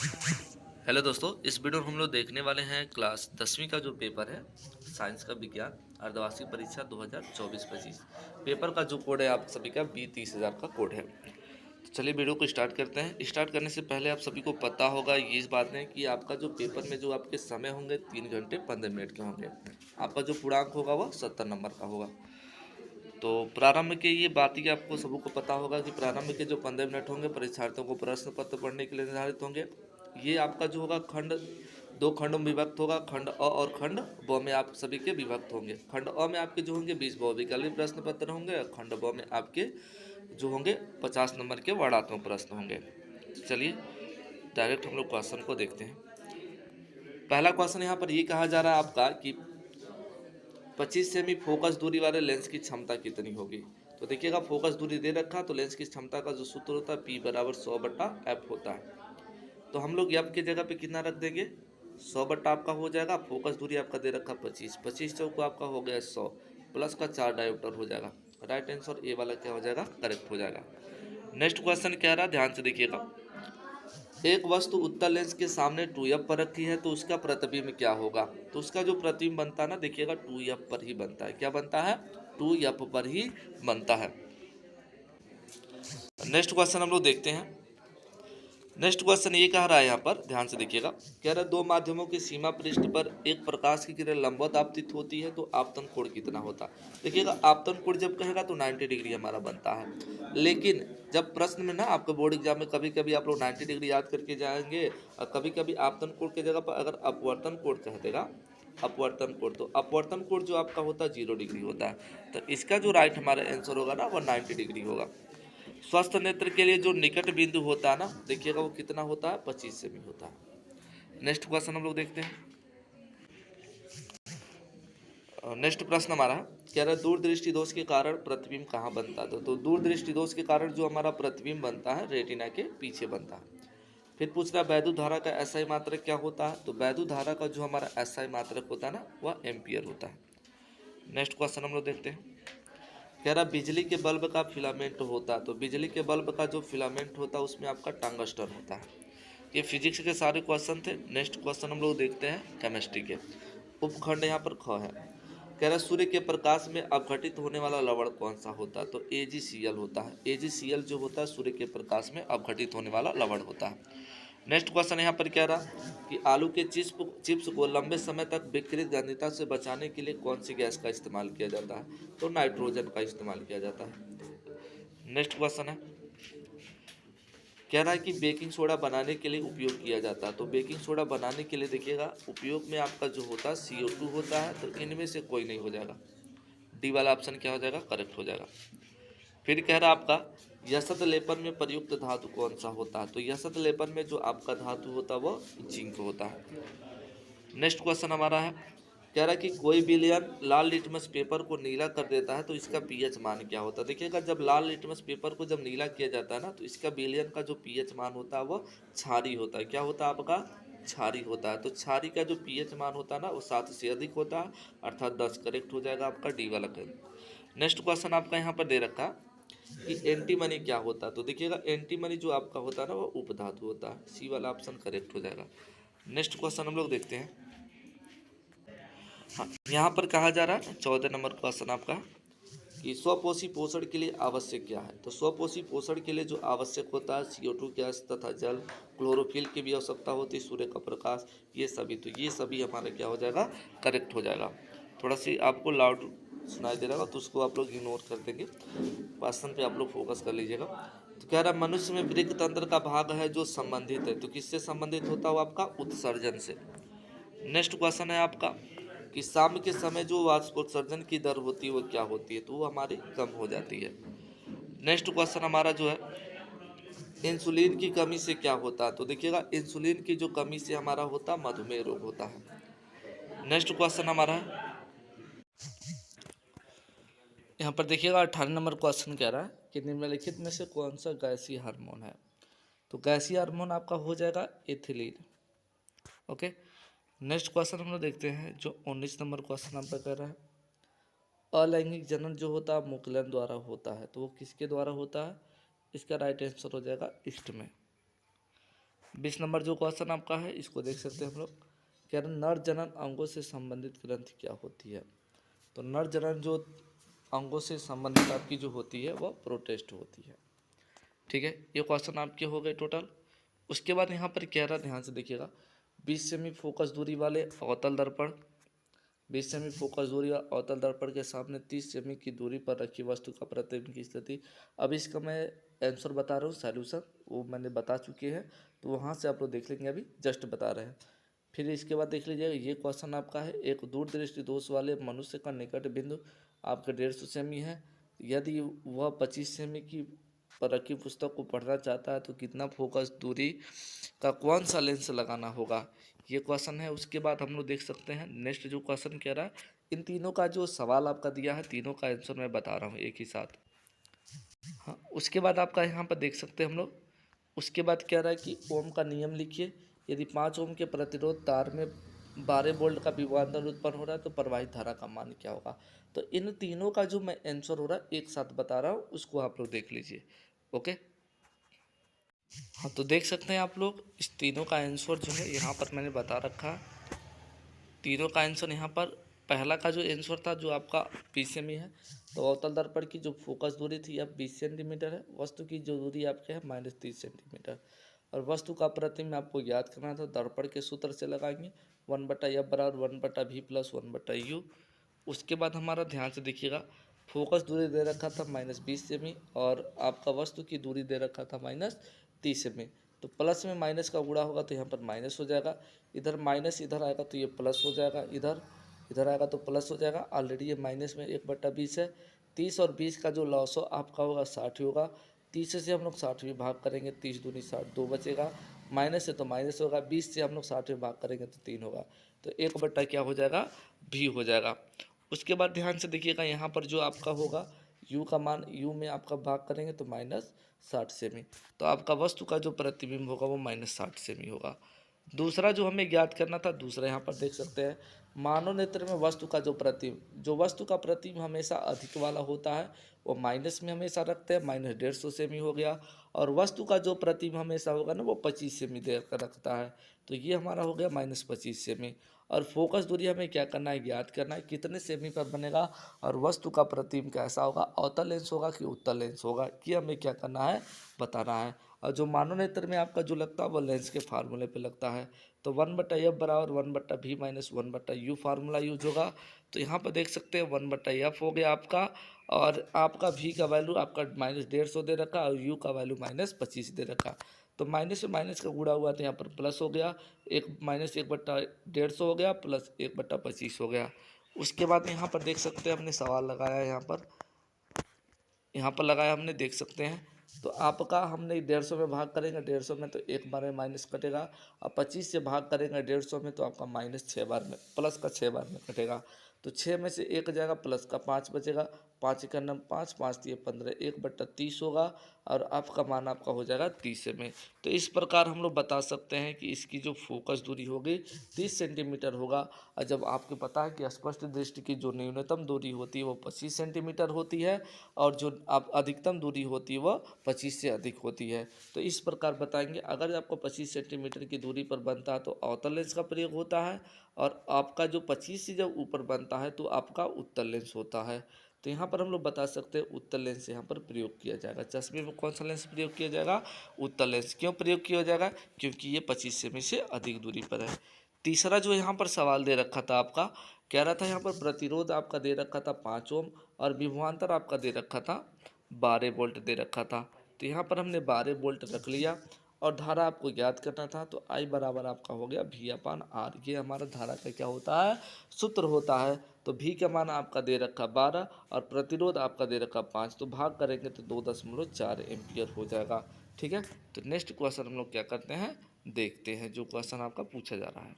Hello दोस्तों, इस video में हम लोग देखने वाले हैं क्लास 10वीं का जो पेपर है साइंस का विज्ञान अर्धवार्षिक परीक्षा 2024-25 पेपर का जो कोड है आप सभी का B30,000 का कोड है। तो चलिए वीडियो को स्टार्ट करते हैं। स्टार्ट करने से पहले आप सभी को पता होगा ये इस बात है कि आपका जो पेपर में जो आपके समय होंगे 3 घंटे 15 मिनट के होंगे। आपका जो पूर्णांक होगा वह 70 नंबर का होगा। तो प्रारंभ के ये बात ही आपको सबको पता होगा कि प्रारंभ के जो 15 मिनट होंगे परीक्षार्थियों को प्रश्न पत्र पढ़ने के लिए निर्धारित होंगे। ये आपका जो होगा खंड 2 खंडों में विभक्त होगा। खंड अ और खंड ब में आप सभी के विभक्त होंगे। खंड अ में आपके जो होंगे 20 बहुविकल्पीय प्रश्न पत्र होंगे और खंड ब में आपके जो होंगे 50 नंबर के वर्णात्मक प्रश्न होंगे। तो चलिए डायरेक्ट हम लोग क्वेश्चन को देखते हैं। पहला क्वेश्चन यहाँ पर ये कहा जा रहा है आपका कि 25 सेमी फोकस दूरी वाले लेंस की क्षमता कितनी होगी। तो देखिएगा फोकस दूरी दे रखा तो लेंस की क्षमता का जो सूत्र होता है P बराबर 100/f होता है। तो हम लोग एफ की जगह पे कितना रख देंगे 100 आपका हो जाएगा। फोकस दूरी आपका दे रखा 25 चौको आपका हो गया 100 प्लस का 4 डायोप्टर हो जाएगा। राइट आंसर ए वाला क्या हो जाएगा करेक्ट हो जाएगा। नेक्स्ट क्वेश्चन क्या रहा ध्यान से देखिएगा। एक वस्तु उत्तल लेंस के सामने 2f पर रखी है तो उसका प्रतिबिंब क्या होगा। तो उसका जो प्रतिबिंब बनता है ना देखिएगा 2f पर ही बनता है। क्या बनता है 2f पर ही बनता है। नेक्स्ट क्वेश्चन हम लोग देखते हैं। नेक्स्ट क्वेश्चन ये कह रहा है यहाँ पर ध्यान से देखिएगा। कह रहा है दो माध्यमों की सीमा पृष्ठ पर एक प्रकाश की किरण लंबवत आपतित होती है तो आपतन कोण कितना होता है। देखिएगा आपतन कोण जब कहेगा तो 90 डिग्री हमारा बनता है। लेकिन जब प्रश्न में ना आपके बोर्ड एग्जाम में कभी कभी आप लोग 90 डिग्री याद करके जाएंगे और कभी कभी आपतन कोण की जगह पर अगर अपवर्तन कोण कह देगा अपवर्तन कोण तो अपवर्तन कोण जो आपका होता है 0 डिग्री होता है। तो इसका जो राइट हमारा आंसर होगा ना वो 90 डिग्री होगा। स्वस्थ नेत्र के लिए जो निकट बिंदु होता है ना देखिएगा वो कितना होता है 25 सेमी होता है। नेक्स्ट क्वेश्चन हम लोग देखते हैं। नेक्स्ट प्रश्न हमारा कह रहा है दूरदृष्टि दोष के कारण प्रतिबिंब कहाँ बनता है। तो दूरदृष्टि दोष के कारण जो हमारा प्रतिबिंब बनता है रेटिना के पीछे बनता है। फिर पूछ रहा है वैद्युत धारा का एसआई मात्रक क्या होता है। तो वैद्युत धारा का जो हमारा एसआई मात्रक होता है ना वह एम्पियर होता है। नेक्स्ट क्वेश्चन हम लोग देखते हैं। कह रहा बिजली के बल्ब का फिलामेंट होता है। तो बिजली के बल्ब का जो फिलामेंट होता है उसमें आपका टंगस्टन होता है। ये फिजिक्स के सारे क्वेश्चन थे। नेक्स्ट क्वेश्चन हम लोग देखते हैं केमिस्ट्री के। उपखंड यहाँ पर ख है। कह रहा सूर्य के प्रकाश में अपघटित होने वाला लवण कौन सा होता है। तो AgCl होता है। AgCl जो होता है सूर्य के प्रकाश में अपघटित होने वाला लवण होता है। नेक्स्ट क्वेश्चन यहाँ पर क्या रहा कि आलू के चिप्स को लंबे समय तक विकृत गंधता से बचाने के लिए कौन सी गैस का इस्तेमाल किया जाता है। तो नाइट्रोजन का इस्तेमाल किया जाता है। नेक्स्ट क्वेश्चन है कह रहा है कि बेकिंग सोडा बनाने के लिए उपयोग किया जाता है। तो बेकिंग सोडा बनाने के लिए देखिएगा उपयोग में आपका जो होता है CO2 होता है। तो इनमें से कोई नहीं हो जाएगा। डी वाला ऑप्शन क्या हो जाएगा करेक्ट हो जाएगा। फिर कह रहा आपका यशत लेपन में प्रयुक्त धातु कौन सा होता है। तो यशत लेपन में जो आपका धातु होता है वो जिंक होता है। नेक्स्ट क्वेश्चन हमारा है कह रहा है कि कोई विलयन लाल लिटमस पेपर को नीला कर देता है तो इसका पीएच मान क्या होता है। देखिएगा जब लाल लिटमस पेपर को जब नीला किया जाता है ना तो इसका विलयन का जो पीएच मान होता है वो क्षारी होता है। क्या होता है आपका क्षारी होता है। तो क्षारी का जो पीएच मान होता है ना वो 7 से अधिक होता है अर्थात 10 करेक्ट हो जाएगा आपका डी वाला कर। नेक्स्ट क्वेश्चन आपका यहाँ पर दे रखा कि एंटीमनी क्या होता है। तो देखिएगा एंटीमनी जो आपका होता है ना वो उपधातु होता है। सी वाला ऑप्शन करेक्ट हो जाएगा। नेक्स्ट क्वेश्चन हम लोग देखते हैं। हाँ यहाँ पर कहा जा रहा है 14 नंबर क्वेश्चन आपका कि स्वपोषी पोषण के लिए आवश्यक क्या है। तो स्वपोषी पोषण के लिए जो आवश्यक होता है CO2 गैस तथा जल क्लोरोफिल की भी आवश्यकता होती है सूर्य का प्रकाश ये सभी। तो ये सभी हमारा क्या हो जाएगा करेक्ट हो जाएगा। थोड़ा सी आपको लाउड सुनाई दे रहा होगा तो उसको आप लोग इग्नोर कर देंगे। क्वेश्चन पे आप लोग फोकस कर लीजिएगा। तो कह रहा है मनुष्य में वृक्क तंत्र का भाग है जो संबंधित है। तो किससे संबंधित होता है आपका उत्सर्जन से। नेक्स्ट क्वेश्चन है आपका कि शाम के समय जो वाष्पोत्सर्जन की दर होती है वो क्या होती है। तो वो हमारी कम हो जाती है। नेक्स्ट क्वेश्चन हमारा जो है इंसुलिन की कमी से क्या होता है। तो देखिएगा इंसुलिन की जो कमी से हमारा होता है मधुमेह रोग होता है। नेक्स्ट क्वेश्चन हमारा है यहाँ पर देखिएगा 18 नंबर क्वेश्चन कह रहा है कि निम्नलिखित में से कौन सा गैसीय हार्मोन है। तो गैसीय हार्मोन आपका हो जाएगा एथिलीन। ओके नेक्स्ट क्वेश्चन हम लोग देखते हैं जो 19 नंबर क्वेश्चन आपका कह रहा है अलैंगिक जनन जो होता है मुकुलन द्वारा होता है। तो वो किसके द्वारा होता है। इसका राइट आंसर हो जाएगा ईस्ट में। 20 नंबर जो क्वेश्चन आपका है इसको देख सकते हैं हम लोग। कह रहे नर जनन अंगों से संबंधित ग्रंथि क्या होती है। तो नर जनन जो अंगों से संबंधित आपकी जो होती है वह प्रोटेस्ट होती है। ठीक है, ये क्वेश्चन आपके हो गए टोटल। उसके बाद यहाँ पर कह रहा, ध्यान से देखिएगा, 20 सेमी फोकस दूरी वाले अवतल दर्पण, 20 सेमी फोकस दूरी वाले अवतल दर्पण के सामने 30 सेमी की दूरी पर रखी वस्तु का प्रतिबिंब की स्थिति। अब इसका मैं आंसर बता रहा हूँ, सॉल्यूशन वो मैंने बता चुके हैं, तो वहाँ से आप लोग देख लेंगे, अभी जस्ट बता रहे हैं। फिर इसके बाद देख लीजिएगा, ये क्वेश्चन आपका है, एक दूरदृष्टि दोष वाले मनुष्य का निकट बिंदु आपका 150 सेमी है। यदि वह 25 सेमी की पर रखी पुस्तक को पढ़ना चाहता है तो कितना फोकस दूरी का कौन सा लेंस लगाना होगा, ये क्वेश्चन है। उसके बाद हम लोग देख सकते हैं नेक्स्ट जो क्वेश्चन कह रहा है, इन तीनों का जो सवाल आपका दिया है तीनों का आंसर मैं बता रहा हूँ एक ही साथ। हाँ, उसके बाद आपका यहाँ पर देख सकते हैं हम लोग, उसके बाद कह रहा है कि ओम का नियम लिखिए। यदि 5 ओम के प्रतिरोध तार में 12 वोल्ट का विभवांतर उत्पन्न हो रहा है तो प्रवाहित धारा का मान क्या होगा। तो इन तीनों का जो मैं आंसर हो रहा है एक साथ बता रहा हूँ, उसको आप लोग देख लीजिए। ओके, हाँ, तो देख सकते हैं आप लोग, इस तीनों का आंसर जो है यहाँ पर मैंने बता रखा है। तीनों का आंसर यहाँ पर पहला का जो आंसर था जो आपका 20 सेमी है, तो अवतल दर्पण की जो फोकस दूरी थी अब 20 सेंटीमीटर है, वस्तु की जो दूरी आपके है -30 सेंटीमीटर, और वस्तु का प्रतिबिंब आपको याद करना था, दर्पण के सूत्र से लगाएंगे 1/f बराबर 1/v प्लस 1/u। उसके बाद हमारा ध्यान से देखिएगा, फोकस दूरी दे रखा था -20 सेमी और आपका वस्तु की दूरी दे रखा था -30 सेमी। तो प्लस में माइनस का गुणा होगा तो यहाँ पर माइनस हो जाएगा, इधर माइनस इधर आएगा तो ये प्लस हो जाएगा, इधर इधर आएगा तो प्लस हो जाएगा। ऑलरेडी ये माइनस में 1/20 है। 30 और 20 का जो लॉस हो आपका होगा 60 होगा। 30 से हम लोग 60 में भाग करेंगे, 30 दूनी 60, 2 बचेगा। माइनस से तो माइनस होगा, 20 से हम लोग 60 में भाग करेंगे तो 3 होगा। तो 1/, क्या हो जाएगा, भी हो जाएगा। उसके बाद ध्यान से देखिएगा, यहाँ पर जो आपका होगा u का मान, u में आपका भाग करेंगे तो -60 सेमी, तो आपका वस्तु का जो प्रतिबिंब होगा वो -60 सेमी होगा। दूसरा जो हमें ज्ञात करना था, दूसरा यहाँ पर देख सकते हैं, मानव नेत्र में वस्तु का जो प्रतिबिंब, जो वस्तु का प्रतिबिंब हमेशा अधिक वाला होता है वो माइनस में हमेशा रखते हैं, -150 सेमी हो गया। और वस्तु का जो प्रतिबिंब हमेशा होगा ना वो 25 सेमी दे कर रखता है, तो ये हमारा हो गया -25 सेमी। और फोकस दूरी हमें क्या करना है, ज्ञात करना है कितने सेमी पर बनेगा, और वस्तु का प्रतिबिंब कैसा होगा, अवतल लेंस होगा कि उत्तल लेंस होगा, कि हमें क्या करना है, बताना है। और जो मानव नेत्र में आपका जो लगता है वो लेंस के फार्मूले पे लगता है, तो 1/f बराबर 1/v minus 1/u formula use होगा। तो यहाँ पर देख सकते हैं 1/f हो गया आपका, और आपका v का वैल्यू आपका -150 दे रखा और u का वैल्यू -25 दे रखा। तो माइनस से माइनस का गुणा हुआ तो यहाँ पर प्लस हो गया, एक -1/150 हो गया प्लस 1/25 हो गया। उसके बाद यहाँ पर देख सकते हैं हमने सवाल लगाया, यहाँ पर लगाया हमने, देख सकते हैं। तो आपका हमने 150 में भाग करेंगे, 150 में तो एक बार में माइनस कटेगा, और 25 से भाग करेंगे 150 में तो आपका -6 बार में, प्लस का 6 बार में कटेगा। तो 6 में से 1 जाएगा, प्लस का 5 बचेगा, 5 का नम 5, 5 दिए 15, 1/30 होगा, और आपका मान आपका हो जाएगा 30 में। तो इस प्रकार हम लोग बता सकते हैं कि इसकी जो फोकस दूरी होगी 30 सेंटीमीटर होगा। और जब आपको पता है कि स्पष्ट दृष्टि की जो न्यूनतम दूरी होती है वो 25 सेंटीमीटर होती है, और जो आप अधिकतम दूरी होती है वह 25 से अधिक होती है। तो इस प्रकार बताएंगे, अगर आपको 25 सेंटीमीटर की दूरी पर बनता है तो अवतल लेंस का प्रयोग होता है, और आपका जो 25 से जब ऊपर बनता है तो आपका उत्तल लेंस होता है। तो यहाँ पर हम लोग बता सकते हैं उत्तल लेंस यहाँ पर प्रयोग किया जाएगा। चश्मे में कौन सा लेंस प्रयोग किया जाएगा, उत्तल लेंस। क्यों प्रयोग किया जाएगा, क्योंकि ये 25 सेमी से अधिक दूरी पर है। तीसरा जो यहाँ पर सवाल दे रखा था आपका, कह रहा था यहाँ पर प्रतिरोध आपका दे रखा था 5 ओम, और विभवांतर आपका दे रखा था 12 वोल्ट दे रखा था। तो यहाँ पर हमने 12 वोल्ट रख लिया, और धारा आपको याद करना था, तो I बराबर आपका हो गया V/R। ये हमारा धारा का क्या होता है, सूत्र होता है। तो V का मान आपका दे रखा 12 और प्रतिरोध आपका दे रखा 5, तो भाग करेंगे तो 2.4 एम्पियर हो जाएगा। ठीक है, तो नेक्स्ट क्वेश्चन हम लोग क्या करते हैं, देखते हैं जो क्वेश्चन आपका पूछा जा रहा है।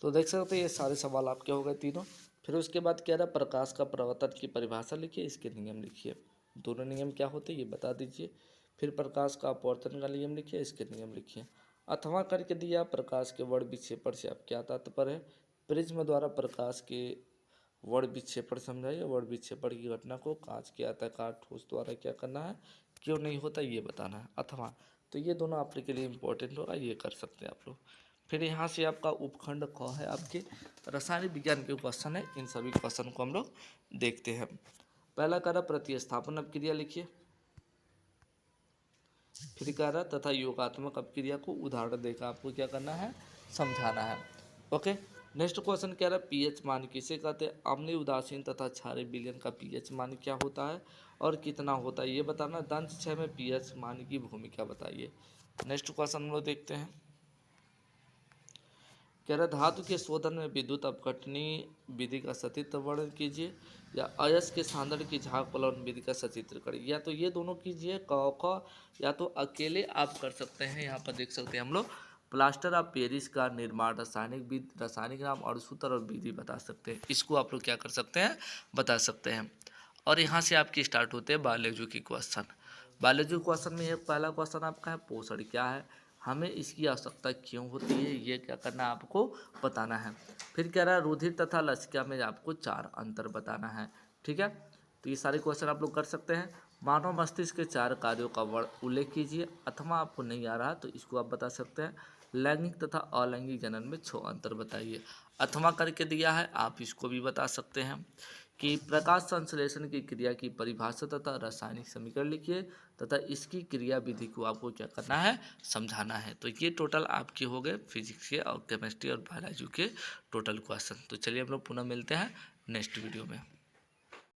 तो देख सकते हैं ये सारे सवाल आपके हो गए तीनों। फिर उसके बाद कह रहा है प्रकाश का परावर्तन की परिभाषा लिखिए, इसके नियम लिखिए। दोनों नियम क्या होते हैं ये बता दीजिए। फिर प्रकाश का अपवर्तन का नियम लिखिए, इसके नियम लिखिए। अथवा करके दिया, प्रकाश के वर्ण विक्षेपण से आप क्या तात्पर्य है। प्रिज्म द्वारा प्रकाश के वर्ण विक्षेपण समझाइए, वर्ण विक्षेपण की घटना को कांच के आयताकार ठोस द्वारा क्या करना है, क्यों नहीं होता ये बताना है। अथवा तो ये दोनों आपके लिए इम्पोर्टेंट होगा, ये कर सकते हैं आप लोग। फिर यहाँ से आपका उपखंड क है, आपके रासायनिक विज्ञान के क्वेश्चन है। इन सभी क्वेश्चन को हम लोग देखते हैं। पहला कह रहा प्रतिस्थापन अपक्रिया लिखिए। फिर कह रहा तथा योगात्मक अपक्रिया को उदाहरण देकर आपको क्या करना है, समझाना है। ओके, नेक्स्ट क्वेश्चन कह रहा है पीएच मान किसे कहते हैं, अम्लीय, उदासीन तथा क्षारीय विलयन का पीएच मान क्या होता है और कितना होता है ये बताना। दंत क्षय में पीएच मान की भूमिका बताइए। नेक्स्ट क्वेश्चन हम लोग देखते हैं। कह रहा धातु के शोधन में विद्युत अपघटनी विधि का सचित्र वर्णन कीजिए या अयस्क के सांद्रण की झाग फलन विधि का सचित्र करिए। या तो ये दोनों कीजिए क या तो अकेले आप कर सकते हैं। यहाँ पर देख सकते हैं हम लोग प्लास्टर ऑफ पेरिस का निर्माण रासायनिक नाम और सूत्र और विधि बता सकते हैं। इसको आप लोग क्या कर सकते हैं, बता सकते हैं। और यहाँ से आपकी स्टार्ट होते हैं बायोलॉजी की क्वेश्चन। बायोलॉजी क्वेश्चन में एक पहला क्वेश्चन आपका है पोषण क्या है, हमें इसकी आवश्यकता क्यों होती है, ये क्या करना है आपको बताना है। फिर कह रहा है रुधिर तथा लसिका में आपको 4 अंतर बताना है। ठीक है, तो ये सारे क्वेश्चन आप लोग कर सकते हैं। मानव मस्तिष्क के 4 कार्यों का उल्लेख कीजिए। अथवा आपको नहीं आ रहा तो इसको आप बता सकते हैं। लैंगिक तथा अलैंगिक जनन में 6 अंतर बताइए। अथवा करके दिया है, आप इसको भी बता सकते हैं कि प्रकाश संश्लेषण की क्रिया की परिभाषा तथा रासायनिक समीकरण लिखिए तथा इसकी क्रिया विधि को आपको क्या करना है, समझाना है। तो ये टोटल आपके हो गए फिजिक्स के और केमिस्ट्री और बायोलॉजी के टोटल क्वेश्चन। तो चलिए हम लोग पुनः मिलते हैं नेक्स्ट वीडियो में।